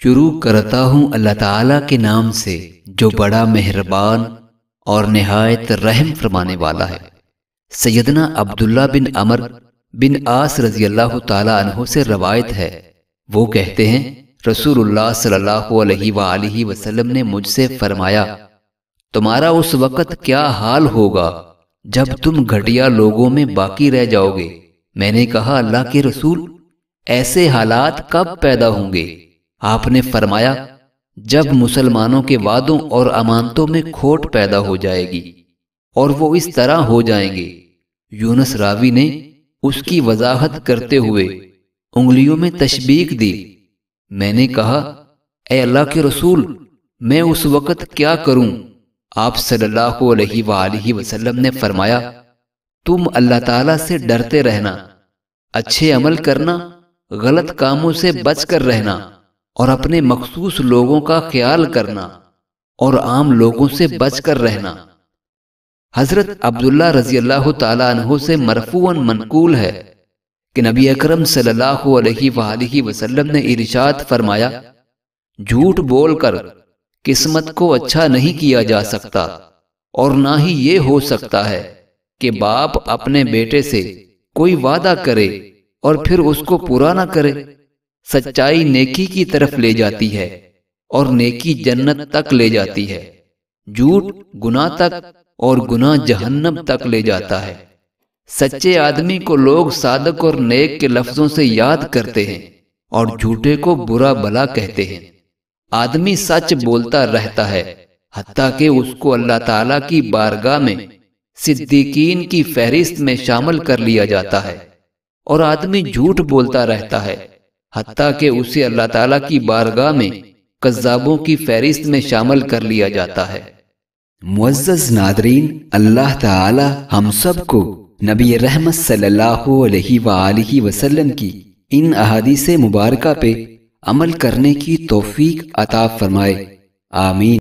شروع کرتا ہوں اللہ تعالیٰ کے نام سے جو بڑا مہربان اور نہایت رحم فرمانے والا ہے۔ سیدنا عبداللہ بن عمر بن عاص رضی اللہ تعالیٰ عنہ سے روایت ہے، وہ کہتے ہیں رسول اللہ صلی اللہ علیہ وآلہ وسلم نے مجھ سے فرمایا، تمہارا اس وقت کیا حال ہوگا جب تم گھٹیا لوگوں میں باقی رہ جاؤ گے؟ میں نے کہا اللہ کے رسول، ایسے حالات کب پیدا ہوں گے؟ آپ نے فرمایا، جب مسلمانوں کے وعدوں اور امانتوں میں کھوٹ پیدا ہو جائے گی اور وہ اس طرح ہو جائیں گے۔ یونس راوی نے اس کی وضاحت کرتے ہوئے انگلیوں میں تشبیک دی۔ میں نے کہا، اے اللہ کے رسول، میں اس وقت کیا کروں؟ آپ صلی اللہ علیہ وآلہ وسلم نے فرمایا، تم اللہ تعالیٰ سے ڈرتے رہنا، اچھے عمل کرنا، غلط کاموں سے بچ کر رہنا اور اپنے مخصوص لوگوں کا خیال کرنا اور عام لوگوں سے بچ کر رہنا۔ حضرت عبداللہ رضی اللہ تعالیٰ عنہ سے مرفوعاً منقول ہے کہ نبی اکرم صلی اللہ علیہ وآلہ وسلم نے ارشاد فرمایا، جھوٹ بول کر قسمت کو اچھا نہیں کیا جا سکتا، اور نہ ہی یہ ہو سکتا ہے کہ باپ اپنے بیٹے سے کوئی وعدہ کرے اور پھر اس کو پورا نہ کرے۔ سچائی نیکی کی طرف لے جاتی ہے اور نیکی جنت تک لے جاتی ہے، جھوٹ گناہ تک اور گناہ جہنم تک لے جاتا ہے۔ سچے آدمی کو لوگ صادق اور نیک کے لفظوں سے یاد کرتے ہیں اور جھوٹے کو برا بلا کہتے ہیں۔ آدمی سچ بولتا رہتا ہے حتیٰ کہ اس کو اللہ تعالیٰ کی بارگاہ میں صدیقین کی فہرست میں شامل کر لیا جاتا ہے، اور آدمی جھوٹ بولتا رہتا ہے حتیٰ کہ اسے اللہ تعالیٰ کی بارگاہ میں کذابوں کی فہرست میں شامل کر لیا جاتا ہے۔ معزز ناظرین، اللہ تعالی ہم سب کو نبی رحمت صلی اللہ علیہ وآلہ وسلم کی ان احادیث مبارکہ پہ عمل کرنے کی توفیق عطا فرمائے، آمین۔